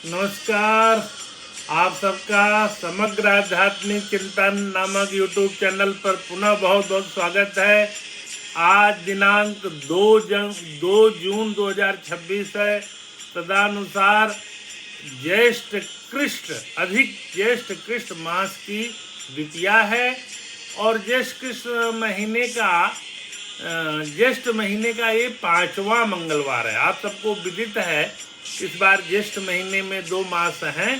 नमस्कार। आप सबका समग्र आध्यात्मिक चिंतन नामक YouTube चैनल पर पुनः बहुत बहुत स्वागत है। आज दिनांक 2 जून 2026 है। तदनुसार अधिक ज्येष्ठ कृष्ण मास की द्वितीया है और ज्येष्ठ महीने का ये 5वां मंगलवार है। आप सबको विदित है इस बार ज्येष्ठ महीने में 2 मास हैं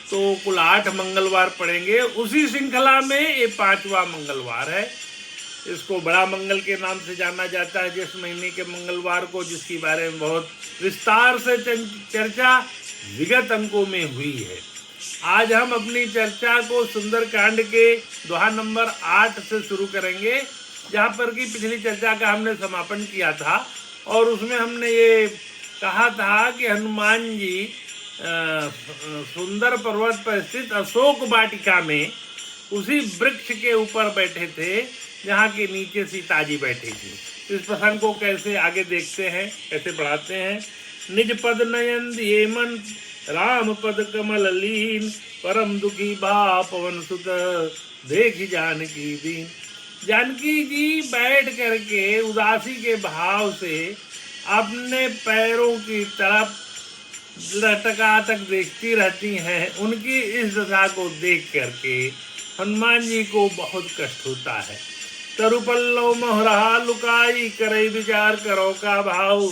तो कुल 8 मंगलवार पड़ेंगे। उसी श्रृंखला में ये 5वां मंगलवार है। इसको बड़ा मंगल के नाम से जाना जाता है ज्येष्ठ महीने के मंगलवार को, जिसके बारे में बहुत विस्तार से चर्चा विगत अंकों में हुई है। आज हम अपनी चर्चा को सुंदरकांड के दोहा नंबर 8 से शुरू करेंगे, जहाँ पर कि पिछली चर्चा का हमने समापन किया था और उसमें हमने ये कहा था कि हनुमान जी सुंदर पर्वत पर स्थित अशोक वाटिका में उसी वृक्ष के ऊपर बैठे थे जहाँ के नीचे सीता जी बैठी थी। इस प्रसंग को कैसे आगे देखते हैं, कैसे बढ़ाते हैं। निज पद नयन ये मन राम पद कमल लीन, परम दुखी बा पवन सुत देखी जानकी दीन। जानकी जी बैठ करके उदासी के भाव से अपने पैरों की तरफ लटकाटक देखती रहती हैं। उनकी इस दशा को देख करके हनुमान जी को बहुत कष्ट होता है। तरुपल्लव मोहरहा लुकाई, करे विचार करो का भाव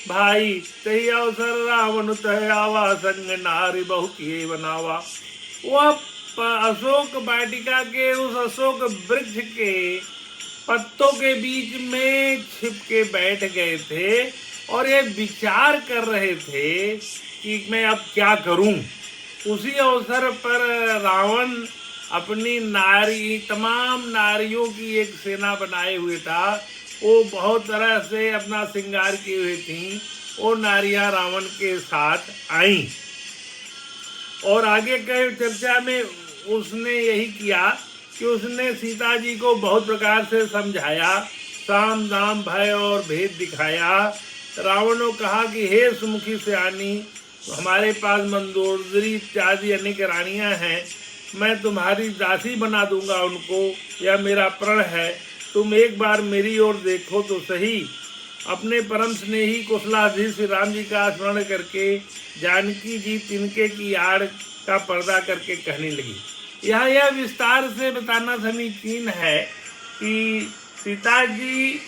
भाई, तही अवसर रावण तह आवा, संग नारी बहु किए बनावा। वह अशोक वाटिका के उस अशोक वृक्ष के पत्तों के बीच में छिप के बैठ गए थे और ये विचार कर रहे थे कि मैं अब क्या करूं। उसी अवसर पर रावण अपनी तमाम नारियों की एक सेना बनाए हुए था। वो बहुत तरह से अपना श्रृंगार किए हुए थीं। वो नारियां रावण के साथ आईं और आगे के चर्चा में उसने यही किया कि उसने सीता जी को बहुत प्रकार से समझाया, साम दाम भय और भेद दिखाया। रावण ने कहा कि हे सुमुखी सयानी, हमारे पास मंदोदरी इत्यादि अनेक रानियां हैं, मैं तुम्हारी दासी बना दूंगा उनको, यह मेरा प्रण है। तुम एक बार मेरी ओर देखो तो सही। अपने परम स्नेही कुशलाधीश श्री राम जी का स्मरण करके जानकी जी तिनके की आड़ का पर्दा करके कहने लगी। यह विस्तार से बताना समीचीन है कि सीता जी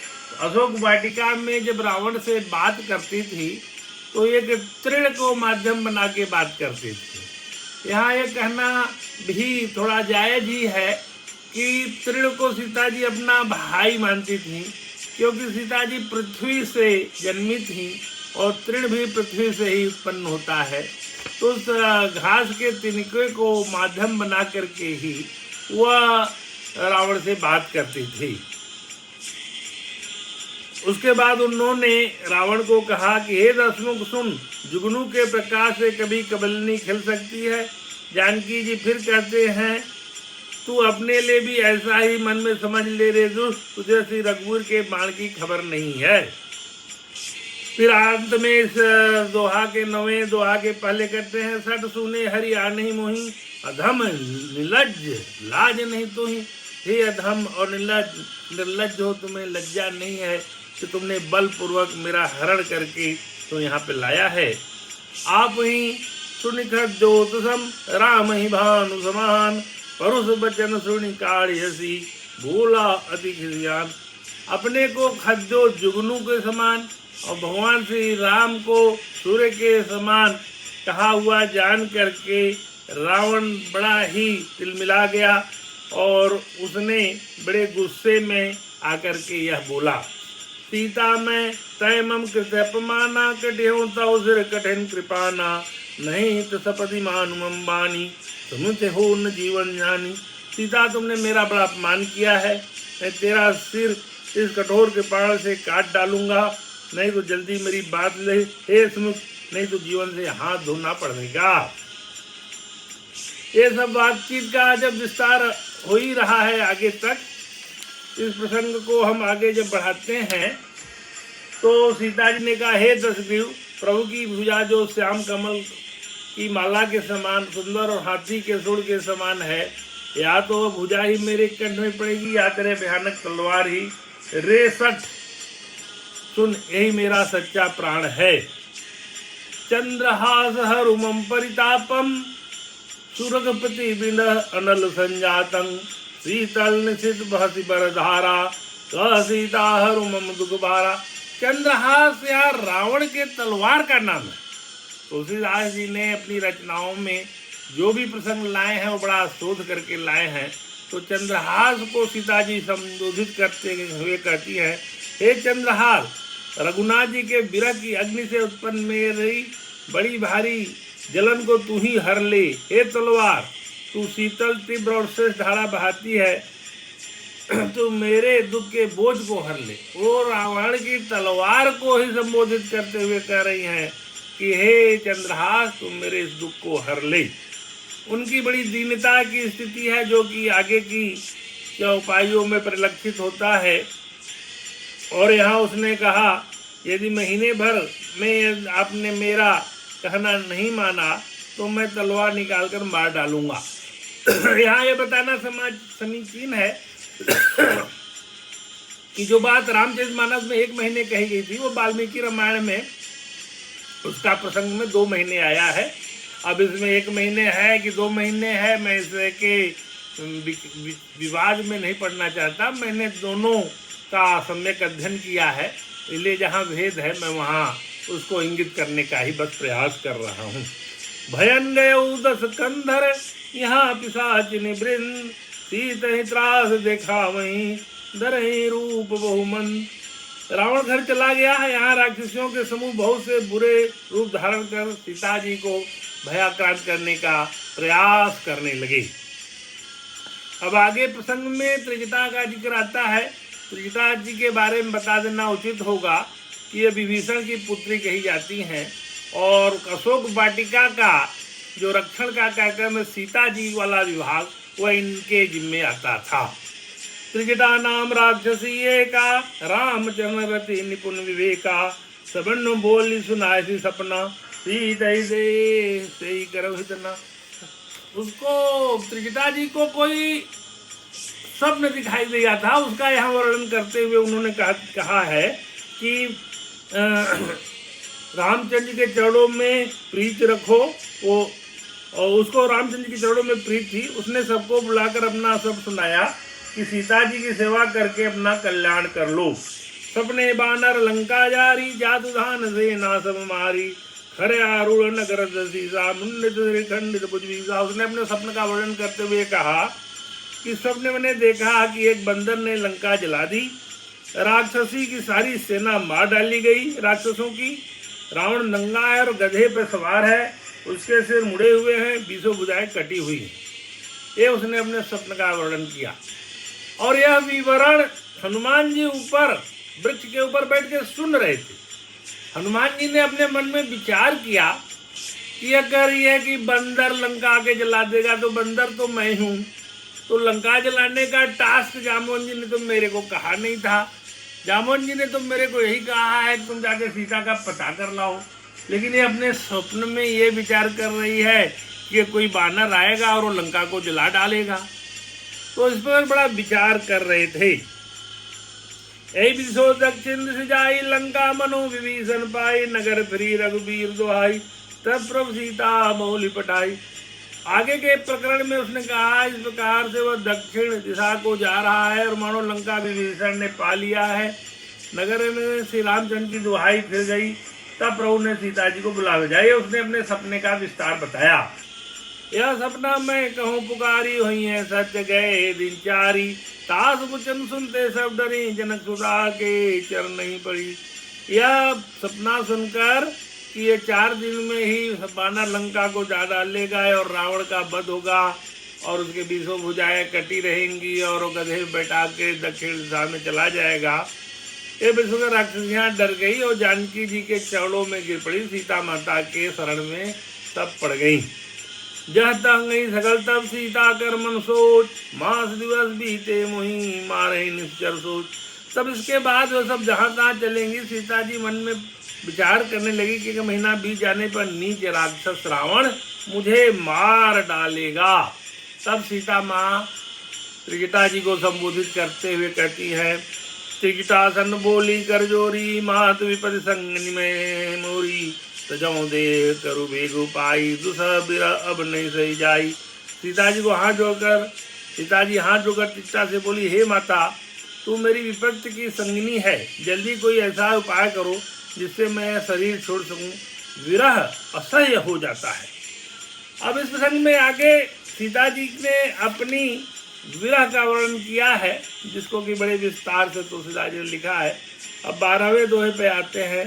अशोक वाटिका में जब रावण से बात करती थी तो एक तृण को माध्यम बना के बात करती थी। यहाँ यह कहना भी थोड़ा जायज ही है कि तृण को सीता जी अपना भाई मानती थी, क्योंकि सीता जी पृथ्वी से जन्मी थी और तृण भी पृथ्वी से ही उत्पन्न होता है। तो उस घास के तिनके को माध्यम बना करके ही वह रावण से बात करती थी। उसके बाद उन्होंने रावण को कहा कि हे दशमुख सुन, जुगनू के प्रकाश से कभी कबलनी खिल सकती है। जानकी जी फिर कहते हैं, तू अपने लिए भी ऐसा ही मन में समझ ले रे दुष्ट, तुझे श्री रघुवीर के बाण की खबर नहीं है। फिर अंत में इस दोहा के 9वें दोहा के पहले कहते हैं, सट सुने हरि आ नहीं मोही, अधम निर्लज्ज लाज नहीं तो ही। हे अधम और निर्लज्ज हो, तुम्हें लज्जा नहीं है कि तुमने बलपूर्वक मेरा हरण करके तो यहाँ पे लाया है। आप ही सुनिखट ज्योतसम राम ही भानु समान, परुष बचन सुनि काढ़ियसी, बोला अति खिसियान। अपने को खद्यो जुगनू के समान और भगवान श्री राम को सूर्य के समान कहा हुआ जान करके रावण बड़ा ही तिलमिला गया और उसने बड़े गुस्से में आकर के यह बोला, सीता मैं तय मम कृत अपमाना, कटियों तव सिर कठिन कृपाना, नहीं तो सपति मानुमम बानी, तुमसे हो न जीवन जानी। सीता तुमने मेरा बड़ा अपमान किया है, मैं तेरा सिर इस कठोर कृपाण से काट डालूंगा, नहीं तो जल्दी मेरी बात ले हे सुमुख, नहीं तो जीवन से हाथ धोना पड़ेगा। ये सब बातचीत का जब विस्तार हो ही रहा है आगे तक, इस प्रसंग को हम आगे जब बढ़ाते हैं तो सीता जी ने कहा, हे दशग्रीव, प्रभु की भुजा जो श्याम कमल की माला के समान सुंदर और हाथी के सूंड के समान है, या तो वह भुजा ही मेरे कंठ में पड़ेगी या तेरे भयानक तलवार ही रे सठ। सुन, यही मेरा सच्चा प्राण है। चंद्रहास हरुमं परितापम सुरगपति बिंद अनल संजातं शीतल निशित बहसी बरधारा क सीता हरुमम दुखभारा। चंद्रहास या रावण के तलवार का नाम है। तुलसीदास जी ने अपनी रचनाओं में जो भी प्रसंग लाए हैं वो बड़ा शोध करके लाए हैं। तो चंद्रहास को सीता जी संबोधित करते हुए कहती हैं, हे चंद्रहास, रघुनाथ जी के विरह की अग्नि से उत्पन्न मेरी बड़ी भारी जलन को तू ही हर ले। हे तलवार, तू शीतल तीव्र और शेष धारा बहाती है, तू मेरे दुख के बोझ को हर ले। वो रावण की तलवार को ही संबोधित करते हुए कह रही हैं कि हे चंद्रहास, तुम मेरे इस दुख को हर ले। उनकी बड़ी दीनता की स्थिति है जो कि आगे की उपायों में परिलक्षित होता है। और यहाँ उसने कहा, यदि महीने भर में आपने मेरा कहना नहीं माना तो मैं तलवार निकालकर मार डालूंगा। यहाँ ये बताना समीचीन है कि जो बात रामचरितमानस में 1 महीने कही गई थी वो वाल्मीकि रामायण में उसका प्रसंग में 2 महीने आया है। अब इसमें 1 महीने है कि 2 महीने है, मैं इसके विवाद में नहीं पढ़ना चाहता। मैंने दोनों का सम्यक अध्ययन किया है, इसलिए जहाँ भेद है मैं वहाँ उसको इंगित करने का ही बस प्रयास कर रहा हूँ। भयन गयो 10 कंधर यहाँ पिशाचिनी वृंद सीत ही त्रास देखा वहीं दरही रूप बहुमन। रावण घर चला गया है। यहाँ राक्षसियों के समूह बहुत से बुरे रूप धारण कर सीता जी को भयाक्रांत करने का प्रयास करने लगे। अब आगे प्रसंग में त्रिजटा का जिक्र आता है। त्रिजटा जी के बारे में बता देना उचित होगा कि ये विभीषण की पुत्री कही जाती हैं और अशोक वाटिका का जो रक्षण का कार्यक्रम है, सीता जी वाला विभाग, वह इनके जिम्मे आता था। त्रिजटा नाम राक्षसी एका रामचंद्र रति निपुण विवेका सबन बोली सुनाई सपना सीता से करो हितना। उसको त्रिजटा जी को कोई स्वप्न दिखाई दिया था, उसका यहाँ वर्णन करते हुए उन्होंने कहा है कि रामचंद्र जी के चरणों में प्रीत रखो। वो और उसको रामचंद्र के चरणों में प्रीत थी। उसने सबको बुलाकर अपना सब सुनाया कि सीता जी की सेवा करके अपना कल्याण कर लो। सपने बानर लंका जारी जादू धान से ना सब मारी खरे आरूढ़ नगर सीसा मुंडित खंडित भुजबीसा। उसने अपने स्वप्न का वर्णन करते हुए कहा कि सपने मैंने देखा कि एक बंदर ने लंका जला दी, राक्षसी की सारी सेना मार डाली गई राक्षसों की। रावण नंगा है और गधे पर सवार है, उसके सिर मुड़े हुए हैं, 20 भुजाएं कटी हुई हैं। ये उसने अपने स्वप्न का वर्णन किया। और यह विवरण हनुमान जी ऊपर वृक्ष के ऊपर बैठ के सुन रहे थे। हनुमान जी ने अपने मन में विचार किया कि अगर यह कि बंदर लंका के जला देगा तो बंदर तो मैं हूँ, तो लंका जलाने का टास्क जामोन जी ने तो मेरे को कहा नहीं था। जामोन जी ने तो मेरे को यही कहा है कि तुम जाके सीता का पता कर लाओ, लेकिन ये अपने स्वप्न में ये विचार कर रही है कि कोई बानर आएगा और वो लंका को जला डालेगा। तो इस पर बड़ा विचार कर रहे थे। यही विशो दक्षिण दिश जाई लंका मनो विभीषण पाई नगर फिरी रघुबीर दुहाई तब प्रभु सीता मौली पटाई। आगे के प्रकरण में उसने कहा इस प्रकार से वह दक्षिण दिशा को जा रहा है और मानो लंका विभीषण ने पा लिया है। नगर में श्री रामचंद्र की दुहाई फिर गई। तब प्रभु ने सीता जी को बुला भेजा। उसने अपने सपने का विस्तार बताया। यह सपना मैं कहूँ पुकारी हुई है सत्य गए दिन चारी तास वचन सुनते सब डरी जनक सुधा के चरण नहीं पड़ी। यह सपना सुनकर कि ये 4 दिन में ही बानर लंका को जा डालेगा और रावण का वध होगा और उसके 20 भुजाएं कटी रहेंगी और वो गधे बैठा के दक्षिण दिशा में चला जाएगा। ये विश्व राक्षसियाँ डर गई और जानकी जी के चरणों में गिर पड़ी। सीता माता के शरण में सब पड़ गई। जह तंग सकल तब सीता कर मन सोच मास दिवस बीते मुही मारे निश्चर सोच। तब इसके बाद वो सब जहाँ तहाँ चलेंगी। सीता जी मन में विचार करने लगी कि महीना बीत जाने पर नीच राक्षस रावण मुझे मार डालेगा। तब सीता माँ त्रिजटा जी को संबोधित करते हुए कहती है, त्रिजटासन बोली कर जोरी, मात विपद संगनि में मोरी, तजौ दे करु बेगु पाई, दुसह बिरह अब नहीं सही जाई। सीता जी को हाथ जोड़कर त्रिजटा से बोली, हे माता, तू मेरी विपत्ति की संगिनी है, जल्दी कोई ऐसा उपाय करो जिससे मैं शरीर छोड़ सकूं, विरह असह्य हो जाता है। अब इस प्रसंग में आगे सीता जी ने अपनी विरह का वर्णन किया है, जिसको कि बड़े विस्तार से तुलसीदास जी ने लिखा है। अब 12वें दोहे पे आते हैं।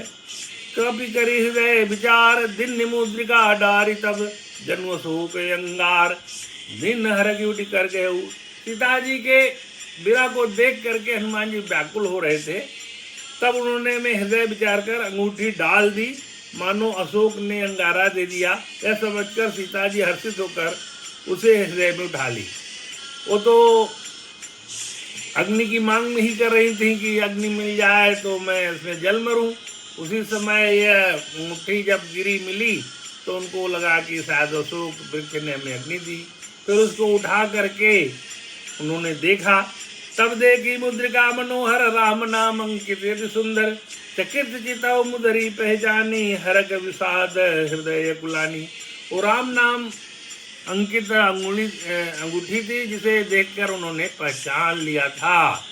कपि करी हृदय विचार, दिन निमुद्रिका डारी, तब जन्म शोक अंगार, दिन हर की उठी कर गए। सीता जी के विरह को देख करके हनुमान जी व्याकुल हो रहे थे। तब उन्होंने में हृदय विचार कर अंगूठी डाल दी, मानो अशोक ने अंगारा दे दिया। यह समझकर सीता जी हर्षित होकर उसे हृदय में उठा ली। वो तो अग्नि की मांग नहीं कर रही थी कि अग्नि मिल जाए तो मैं इसमें जल मरूं। उसी समय यह मुट्ठी जब गिरी मिली तो उनको लगा कि शायद अशोक वृक्ष ने हमें अग्नि दी। फिर उसको उठा करके उन्होंने देखा, तब देखी मुद्रिका मनोहर, राम नाम अंकित यति सुंदर, चकित चितौ मुदरी पहचानी, हरक विषाद हृदय कुलानी। वो राम नाम अंकित अंगूठी थी, जिसे देखकर उन्होंने पहचान लिया था।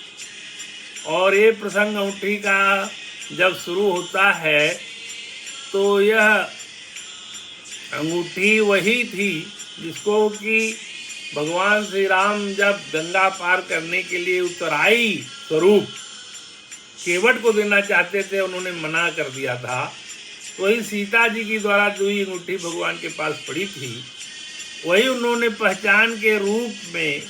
और ये प्रसंग अंगूठी का जब शुरू होता है तो यह अंगूठी वही थी जिसको कि भगवान श्री राम जब गंगा पार करने के लिए उत्तराई स्वरूप केवट को देना चाहते थे, उन्होंने मना कर दिया था। वही सीता जी की द्वारा दुई अंगूठी भगवान के पास पड़ी थी, वही उन्होंने पहचान के रूप में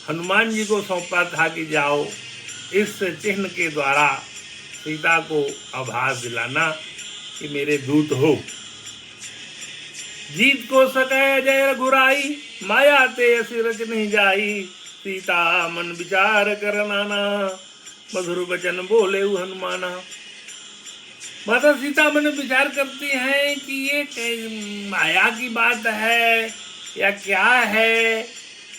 हनुमान जी को सौंपा था कि जाओ इस चिन्ह के द्वारा सीता को आभास दिलाना कि मेरे दूत हो। जीत को सकै जय रघुराई, माया ते असी रच नहीं जाई, सीता मन विचार कर नाना, मधुर वचन बोले हनुमाना। माता सीता मन विचार करती हैं कि ये माया की बात है या क्या है,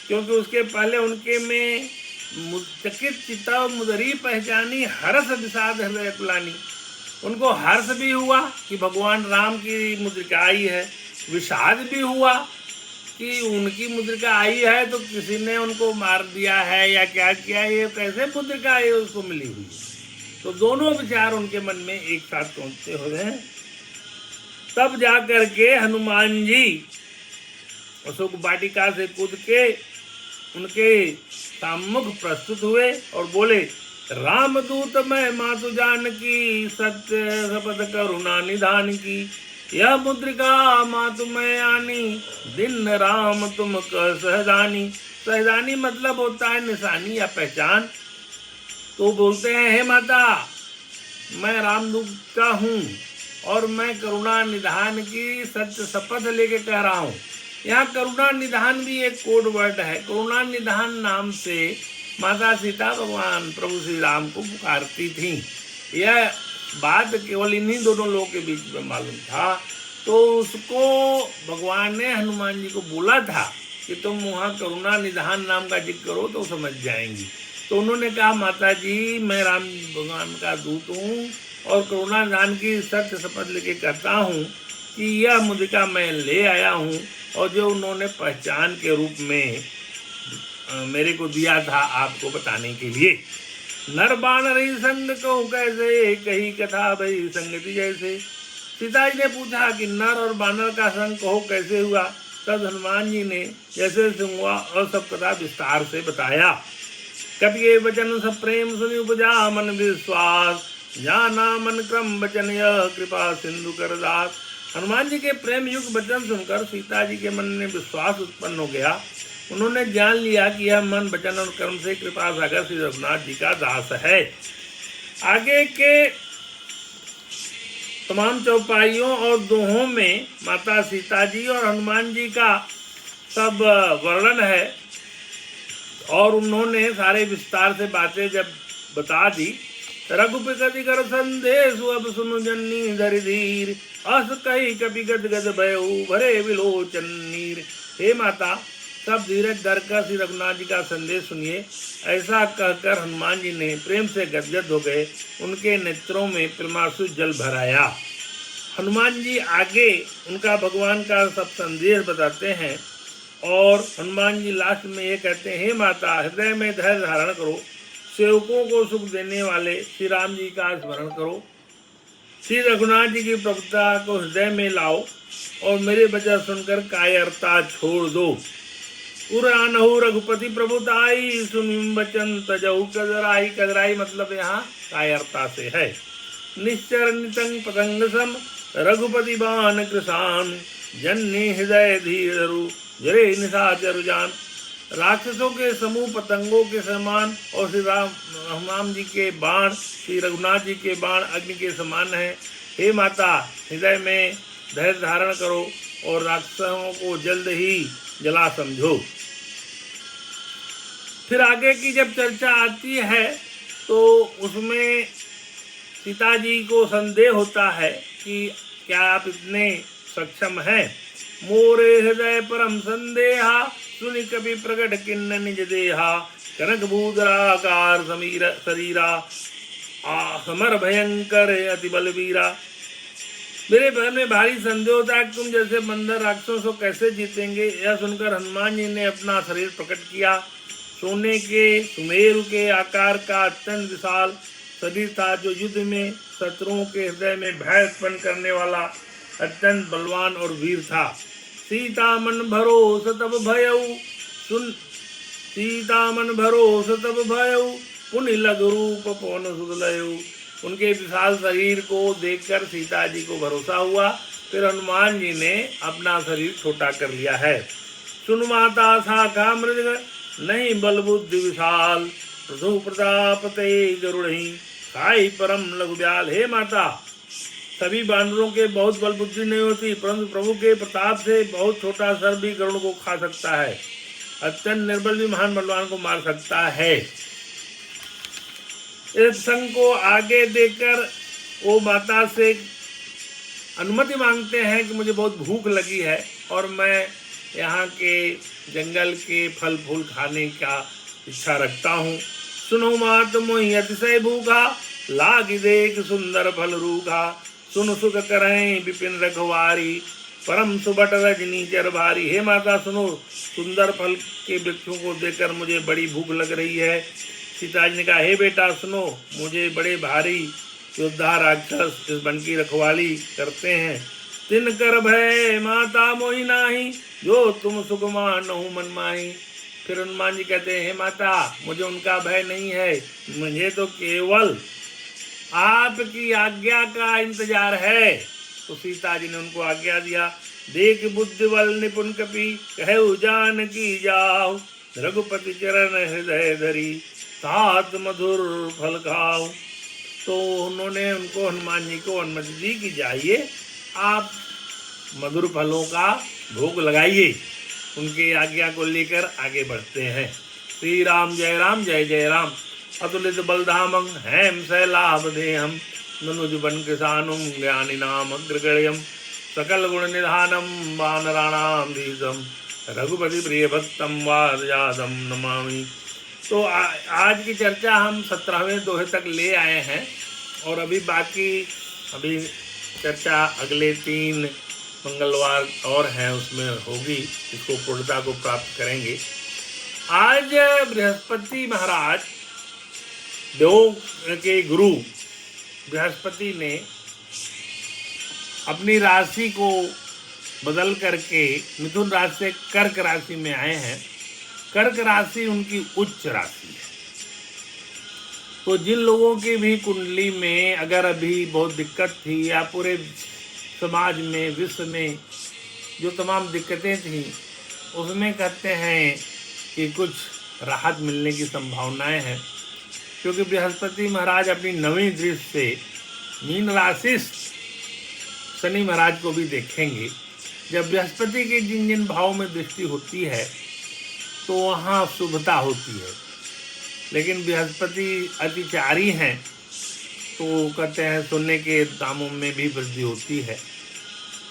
क्योंकि उसके पहले उनके में चकित चित्ता मुदरी पहचानी, हर्ष विषाद हृदय कुलानी। उनको हर्ष भी हुआ कि भगवान राम की मुद्रिका आई है, विषाद भी हुआ कि उनकी मुद्रिका आई है तो किसी ने उनको मार दिया है या क्या किया, ये कैसे मुद्रिका ये उसको मिली हुई है। तो दोनों विचार उनके मन में एक साथ पहुंचते हो गए। तब जा करके हनुमान जी अशोक वाटिका से कूद के उनके सम्मुख प्रस्तुत हुए और बोले, रामदूत मैं मातु जानकी, सत्य शपथ करुणा निधान की, यह मुद्रिका मातु मैं आनी, दिन राम तुम कह सहजानी। सहजानी मतलब होता है निशानी या पहचान। तो बोलते हैं, हे माता, मैं रामदूत का हूँ और मैं करुणा निधान की सत्य शपथ लेके कह रहा हूँ। यहाँ करुणा निधान भी एक कोड वर्ड है। करुणा निधान नाम से माता सीता भगवान प्रभु श्री राम को पुकारती थी। यह बात केवल इन्हीं दोनों लोगों के बीच में मालूम था। तो उसको भगवान ने हनुमान जी को बोला था कि तुम वहाँ करुणा निधान नाम का जिक्र करो तो समझ जाएंगी। तो उन्होंने कहा, माता जी, मैं राम भगवान का दूत हूँ और करुणा निधान की सत्य शपथ लेके कहता हूँ कि यह मुद्रिका मैं ले आया हूँ और जो उन्होंने पहचान के रूप में मेरे को दिया था आपको बताने के लिए। नर बानर ही संग कहूँ कैसे, कही कथा भई संगति जैसे। सीता जी ने पूछा कि नर और बानर का संग कहो कैसे हुआ। तब हनुमान जी ने जैसे हुआ और सब कथा विस्तार से बताया। कपिये वचन सब प्रेम सुनि उपजा मन विश्वास, जाना मन क्रम वचन यह कृपा सिंधु कर दास। हनुमान जी के प्रेम युक्त वचन सुनकर सीता जी के मन में विश्वास उत्पन्न हो गया। उन्होंने जान लिया कि यह मन वचन और कर्म से कृपा सागर श्री रघुनाथ जी का दास है। आगे के तमाम चौपाइयों और दोहों में माता सीता जी और हनुमान जी का सब वर्णन है और उन्होंने सारे विस्तार से बातें जब बता दी। रघुपति कर संदेश अब सुनु जननी धरि धीर, अस कही कपि गद गद भयऊ भरे विलोचन नीर। हे माता, सब धीरज धरकर श्री रघुनाथ जी का संदेश सुनिए। ऐसा कहकर हनुमान जी ने प्रेम से गदगद हो गए। उनके नेत्रों में प्रेमाश्रु जल भराया। हनुमान जी आगे उनका भगवान का सब संदेश बताते हैं और हनुमान जी लास्ट में ये कहते हैं, हे माता, हृदय में धैर्य धारण करो, सेवकों को सुख देने वाले श्री राम जी का स्मरण करो, श्री रघुनाथ जी की प्रभुता को हृदय में लाओ और मेरे वचन सुनकर कायरता छोड़ दो। उरानहु रघुपति प्रभुताई सुन वचन तजहु कदराई। कदराई मतलब यहाँ कायरता से है। निश्चर नितंग पतंग सम रघुपति बाण कृषान जन्नी हृदय धीरु जरे निशाचर जान। राक्षसों के समूह पतंगों के समान और श्री राम जी के बाण, श्री रघुनाथ जी के बाण अग्नि के समान है। हे माता, हृदय में धैर्य धारण करो और राक्षसों को जल्द ही जला समझो। फिर आगे की जब चर्चा आती है तो उसमें सीता जी को संदेह होता है कि क्या आप इतने सक्षम हैं। मोरे हृदय परम संदेहा सुनि कभी प्रकट किन्न निज देहा। कनक भूधराकार समीर शरीरा समर भयंकर अति बलवीरा। मेरे मन में भारी संदेह होता है कि तुम जैसे बंदर राक्षसों को कैसे जीतेंगे। यह सुनकर हनुमान जी ने अपना शरीर प्रकट किया। सोने के सुमेरु के आकार का अत्यंत विशाल शरीर था, जो युद्ध में शत्रुओं के हृदय में भय उत्पन्न करने वाला अत्यंत बलवान और वीर था। सीता मन भरोस तब भयऊ सुन सीता मन भरोस तब भयऊ पुनि लघु रूप पवन सुदलयऊ। उनके विशाल शरीर को देखकर सीता जी को भरोसा हुआ। फिर हनुमान जी ने अपना शरीर छोटा कर लिया है। सुन माता शाखा मृग नहीं बल बुद्धि विशाल प्रभु प्रताप ते गरुड़ही खाई परम लघु ब्याल। हे माता, सभी बानरों के बहुत बल बुद्धि नहीं होती, परंतु प्रभु के प्रताप से बहुत छोटा सर भी गरुड़ को खा सकता है। अत्यंत निर्बल भी महान बलवान को मार सकता है। इस संग को आगे देकर वो माता से अनुमति मांगते हैं कि मुझे बहुत भूख लगी है और मैं यहाँ के जंगल के फल फूल खाने का इच्छा रखता हूँ। सुनो मात मोहि अतिशय भूखा लागी देख सुंदर फल रूखा। सुन सुख करें विपिन रखवारी परम सुबट रजनी चर भारी। हे माता, सुनो, सुंदर फल के वृक्षों को देखकर मुझे बड़ी भूख लग रही है। सीता जी ने कहा, हे बेटा सुनो, मुझे बड़े भारी योद्धा राक्षस इस वन की रखवाली करते हैं। तिन कर भय माता मोहि नाही जो तुम सुख मानहु मन माही। फिर हनुमान जी कहते हैं, हे माता, मुझे उनका भय नहीं है, मुझे तो केवल आपकी आज्ञा का इंतजार है। तो सीता जी ने उनको आज्ञा दिया। देख बुद्धि बल निपुण कपि कहु जान की जाओ रघुपति चरण हृदय धरी सात मधुर फल खाओ। तो उन्होंने उनको हनुमान जी को अनुमति दी कि जाइए आप मधुर फलों का भोग लगाइए। उनके आज्ञा को लेकर आगे बढ़ते हैं। श्री राम जय जय राम। अतुलित बलधामं हेम शैलाभदेहं मनुज बन किसानुम ज्ञानी नाम अग्रगण्यम सकल गुण निधानम वानराणाम धीरम रघुपति प्रिय भक्तम वारजादम नमामि। तो आज की चर्चा हम 17वें दोहे तक ले आए हैं और अभी चर्चा अगले 3 मंगलवार और हैं, उसमें होगी, इसको पूर्णता को प्राप्त करेंगे। आज बृहस्पति महाराज, देवों के गुरु बृहस्पति ने अपनी राशि को बदल करके मिथुन राशि से कर्क राशि में आए हैं। कर्क राशि उनकी उच्च राशि है। तो जिन लोगों की भी कुंडली में अगर अभी बहुत दिक्कत थी या पूरे समाज में, विश्व में जो तमाम दिक्कतें थी, उसमें कहते हैं कि कुछ राहत मिलने की संभावनाएं हैं, क्योंकि बृहस्पति महाराज अपनी 9वीं दृष्टि से मीन राशि शनि महाराज को भी देखेंगे। जब बृहस्पति की जिन जिन भाव में दृष्टि होती है तो वहाँ शुभता होती है, लेकिन बृहस्पति अतिचारी हैं तो कहते हैं सोने के दामों में भी वृद्धि होती है।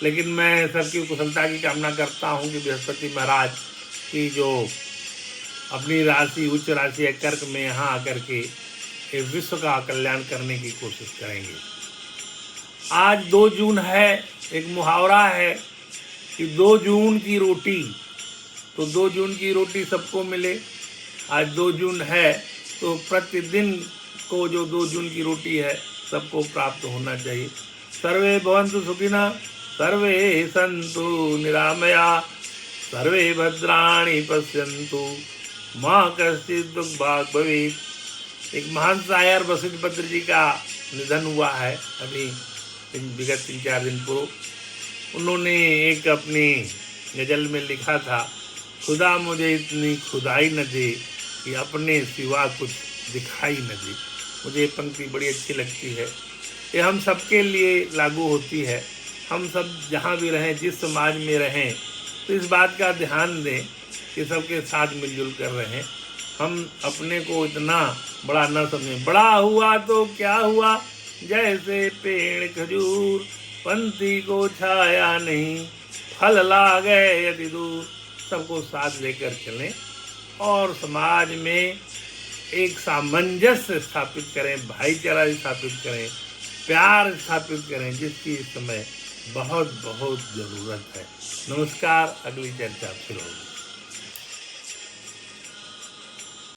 लेकिन मैं सबकी कुशलता की कामना करता हूँ कि बृहस्पति महाराज की जो अपनी राशि उच्च राशि है कर्क में यहाँ आकर के इस विश्व का कल्याण करने की कोशिश करेंगे। आज 2 जून है, एक मुहावरा है कि 2 जून की रोटी, तो 2 जून की रोटी सबको मिले। आज 2 जून है तो प्रतिदिन को जो 2 जून की रोटी है सबको प्राप्त होना चाहिए। सर्वे भवन्तु सुखिनः, सर्वे सन्तु निरामया, सर्वे भद्राणि पश्यन्तु माँ कश्चित् दुर्भाग् भवेत्। एक महान शायर वशिष्ठ भद्र जी का निधन हुआ है अभी विगत 3-4 दिन पूर्व। उन्होंने एक अपनी गज़ल में लिखा था, खुदा मुझे इतनी खुदाई न दे कि अपने सिवा कुछ दिखाई न दे। मुझे ये पंक्ति बड़ी अच्छी लगती है। ये हम सबके लिए लागू होती है। हम सब जहाँ भी रहें, जिस समाज में रहें, तो इस बात का ध्यान दें कि सबके साथ मिलजुल कर रहें। हम अपने को इतना बड़ा न समझें। बड़ा हुआ तो क्या हुआ, जैसे पेड़ खजूर, पंथी को छाया नहीं, फल ला गए यदि दूर। सबको साथ लेकर चलें और समाज में एक सामंजस्य स्थापित करें, भाईचारा स्थापित करें, प्यार स्थापित करें, जिसकी इस समय बहुत बहुत ज़रूरत है। नमस्कार, अगली चर्चा फिर होगी।